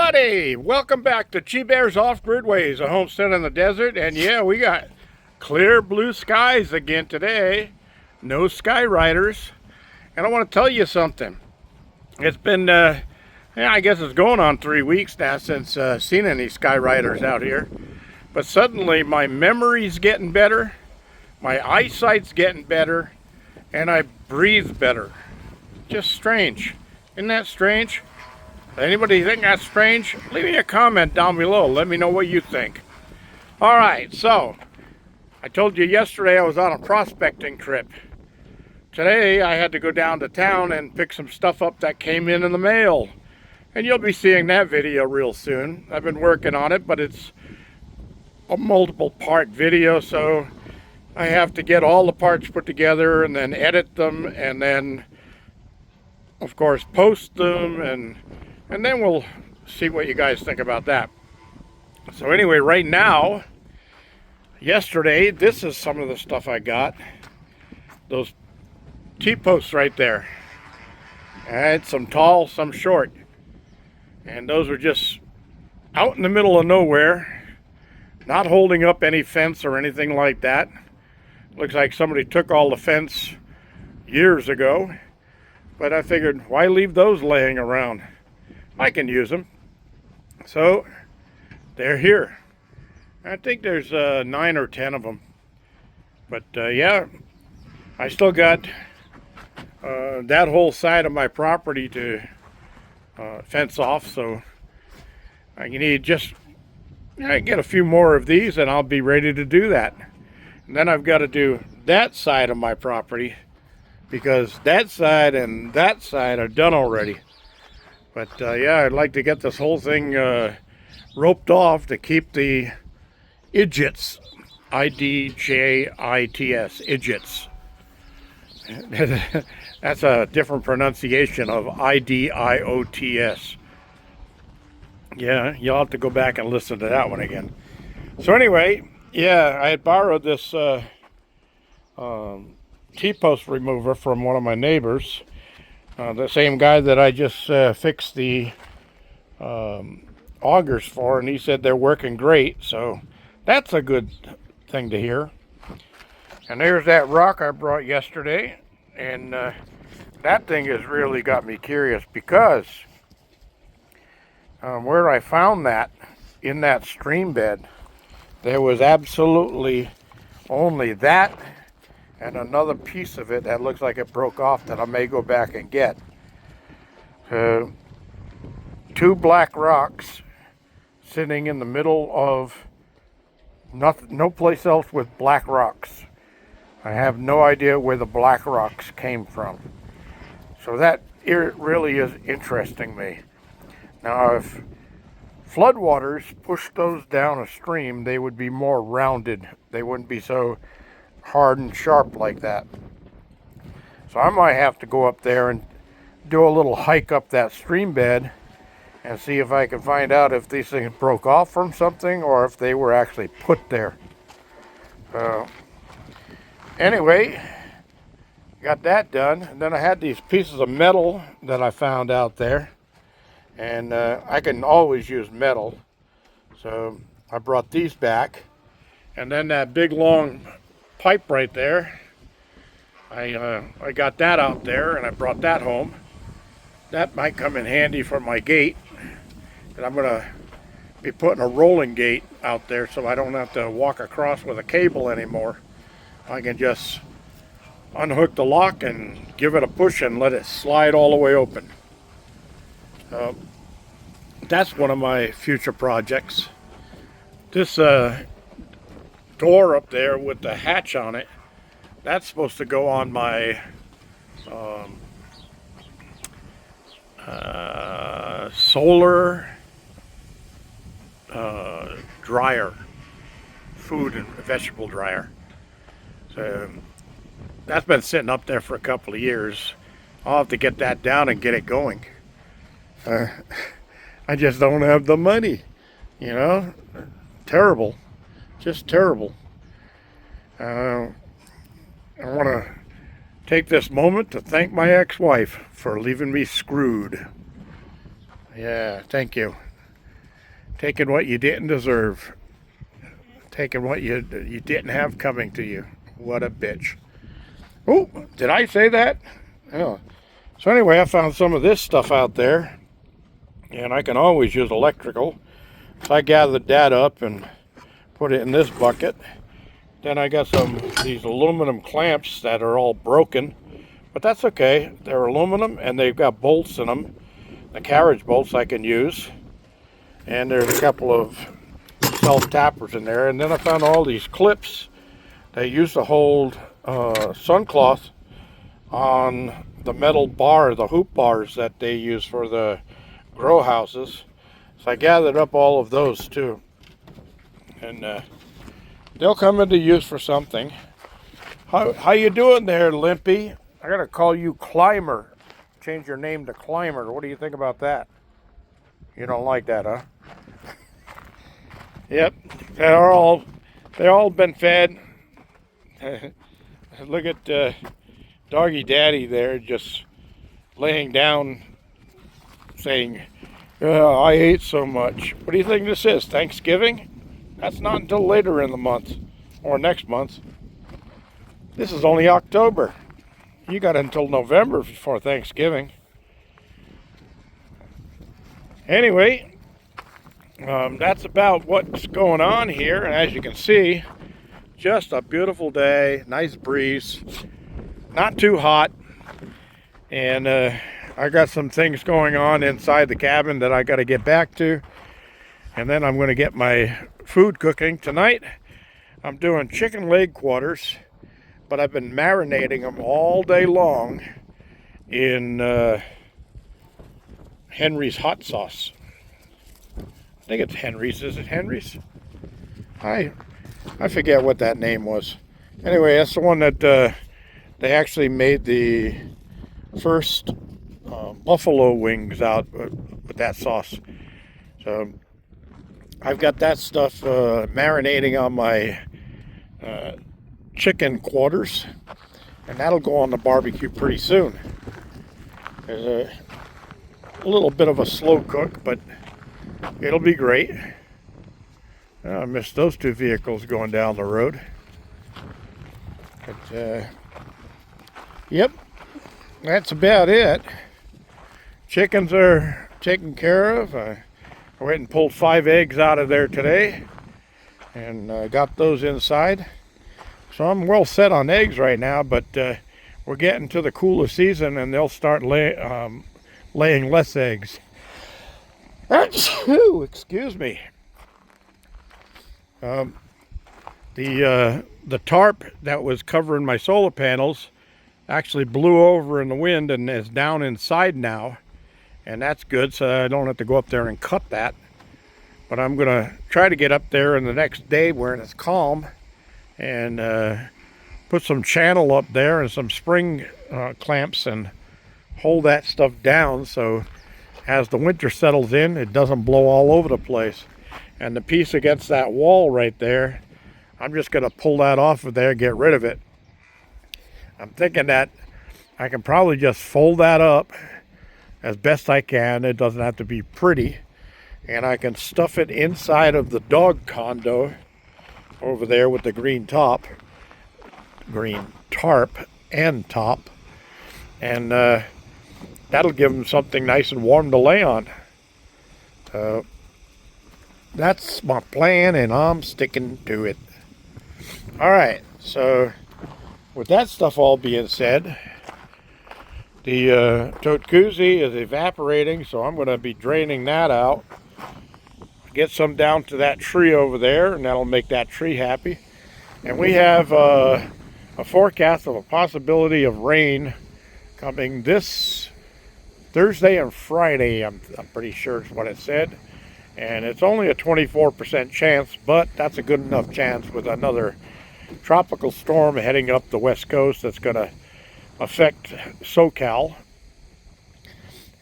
everybody! Welcome back to Chi Bear's Off-Grid Ways, a homestead in the desert. And yeah, we got clear blue skies again today. No sky riders. And I want to tell you something. It's been, I guess it's going on 3 weeks now since seen any sky riders out here. But suddenly my memory's getting better, my eyesight's getting better, and I breathe better. Just strange. Isn't that strange? Anybody think that's strange? Leave me a comment down below. Let me know what you think. All right, so I told you yesterday I was on a prospecting trip. Today I had to go down to town and pick some stuff up that came in the mail. And you'll be seeing that video real soon. I've been working on it, but it's a multiple part video, so I have to get all the parts put together and then edit them and then, of course, post them and then we'll see what you guys think about that. So anyway, right now, yesterday, this is some of the stuff I got. Those T-posts right there. I had some tall, some short. And those were just out in the middle of nowhere, not holding up any fence or anything like that. Looks like somebody took all the fence years ago. But I figured, why leave those laying around? I can use them. So they're here. I think there's 9 or 10 of them. But yeah, I still got that whole side of my property to fence off. So I need just get a few more of these and I'll be ready to do that. And then I've got to do that side of my property because that side and that side are done already. But yeah, I'd like to get this whole thing roped off to keep the idjits, I-D-J-I-T-S, idjits. That's a different pronunciation of I-D-I-O-T-S. Yeah, you'll have to go back and listen to that one again. So anyway, yeah, I had borrowed this T-post remover from one of my neighbors. The same guy that I just fixed the augers for, and he said they're working great, so that's a good thing to hear. And there's that rock I brought yesterday, and that thing has really got me curious because where I found that, in that stream bed, there was absolutely only that and another piece of it that looks like it broke off that I may go back and get. 2 black rocks sitting in the middle of nothing, no place else with black rocks. I have no idea where the black rocks came from. So that really is interesting me. Now, if floodwaters pushed those down a stream, they would be more rounded. They wouldn't be so hard and sharp like that. So I might have to go up there and do a little hike up that stream bed and see if I can find out if these things broke off from something or if they were actually put there. Anyway, got that done. And then I had these pieces of metal that I found out there, and I can always use metal, so I brought these back. And then that big long pipe right there, I got that out there and I brought that home. That might come in handy for my gate, and I'm gonna be putting a rolling gate out there so I don't have to walk across with a cable anymore. I can just unhook the lock and give it a push and let it slide all the way open. That's one of my future projects. This door up there with the hatch on it, that's supposed to go on my solar dryer, food and vegetable dryer. So that's been sitting up there for a couple of years. I'll have to get that down and get it going. I just don't have the money, you know. Terrible. Just terrible. I want to take this moment to thank my ex-wife for leaving me screwed. Yeah, thank you. Taking what you didn't deserve. Taking what you didn't have coming to you. What a bitch. Oh, did I say that? Oh. So anyway, I found some of this stuff out there. And I can always use electrical. So I gathered that up and put it in this bucket. Then I got these aluminum clamps that are all broken. But that's okay. They're aluminum and they've got bolts in them. The carriage bolts I can use. And there's a couple of self-tappers in there. And then I found all these clips. They used to hold suncloth on the metal bar, the hoop bars that they use for the grow houses. So I gathered up all of those too. And they'll come into use for something. How you doing there, Limpy? I gotta call you Climber. Change your name to Climber. What do you think about that? You don't like that, huh? Yep, they're all been fed. Look at Doggy Daddy there, just laying down, saying, "Oh, I ate so much." What do you think this is? Thanksgiving? That's not until later in the month, or next month. This is only October. You got until November before Thanksgiving. Anyway, that's about what's going on here. And as you can see, just a beautiful day, nice breeze, not too hot. And I got some things going on inside the cabin that I got to get back to. And then I'm going to get my food cooking tonight. I'm doing chicken leg quarters, but I've been marinating them all day long in Henry's hot sauce. I think it's Henry's. Is it Henry's? I forget what that name was. Anyway, that's the one that they actually made the first buffalo wings out with that sauce. So I've got that stuff marinating on my chicken quarters, and that'll go on the barbecue pretty soon. There's a little bit of a slow cook, but it'll be great. I missed those two vehicles going down the road. But yep, that's about it. Chickens are taken care of. I went and pulled 5 eggs out of there today and got those inside. So I'm well set on eggs right now, but we're getting to the cooler season and they'll start laying less eggs. Excuse me. The tarp that was covering my solar panels actually blew over in the wind and is down inside now. And that's good, so I don't have to go up there and cut that. But I'm going to try to get up there in the next day when it's calm and put some channel up there and some spring clamps and hold that stuff down so as the winter settles in, it doesn't blow all over the place. And the piece against that wall right there, I'm just going to pull that off of there, get rid of it. I'm thinking that I can probably just fold that up as best I can. It doesn't have to be pretty. And I can stuff it inside of the dog condo over there with the green tarp and top. And that'll give them something nice and warm to lay on. That's my plan, and I'm sticking to it. All right, so with that stuff all being said, the tote koozie is evaporating, so I'm going to be draining that out. Get some down to that tree over there, and that'll make that tree happy. And we have a forecast of a possibility of rain coming this Thursday and Friday. I'm pretty sure is what it said. And it's only a 24% chance, but that's a good enough chance with another tropical storm heading up the west coast that's going to affect SoCal.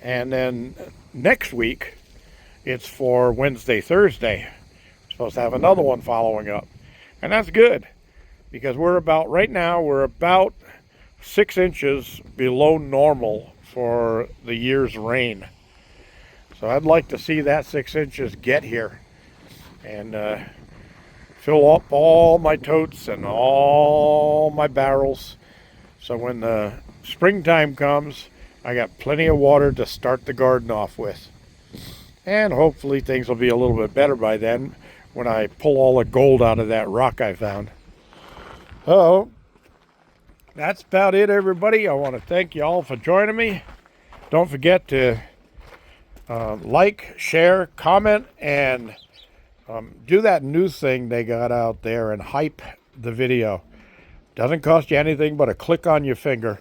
And then next week, it's for Wednesday, Thursday. We're supposed to have another one following up. And that's good, because right now we're about 6 inches below normal for the year's rain. So I'd like to see that 6 inches get here. and fill up all my totes and all my barrels. So when the springtime comes, I got plenty of water to start the garden off with. And hopefully things will be a little bit better by then when I pull all the gold out of that rock I found. So that's about it, everybody. I want to thank you all for joining me. Don't forget to like, share, comment, and do that new thing they got out there and hype the video. Doesn't cost you anything but a click on your finger,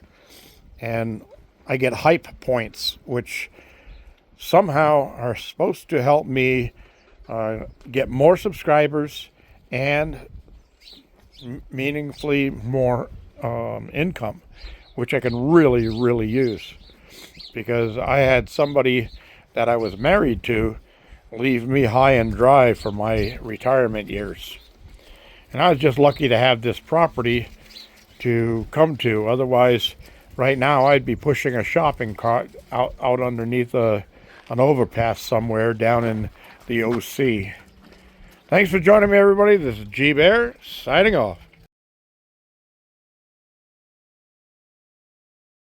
and I get hype points, which somehow are supposed to help me get more subscribers and meaningfully more income, which I can really, really use. Because I had somebody that I was married to leave me high and dry for my retirement years. And I was just lucky to have this property to come to. Otherwise, right now, I'd be pushing a shopping cart out underneath an overpass somewhere down in the OC. Thanks for joining me, everybody. This is G Bear, signing off.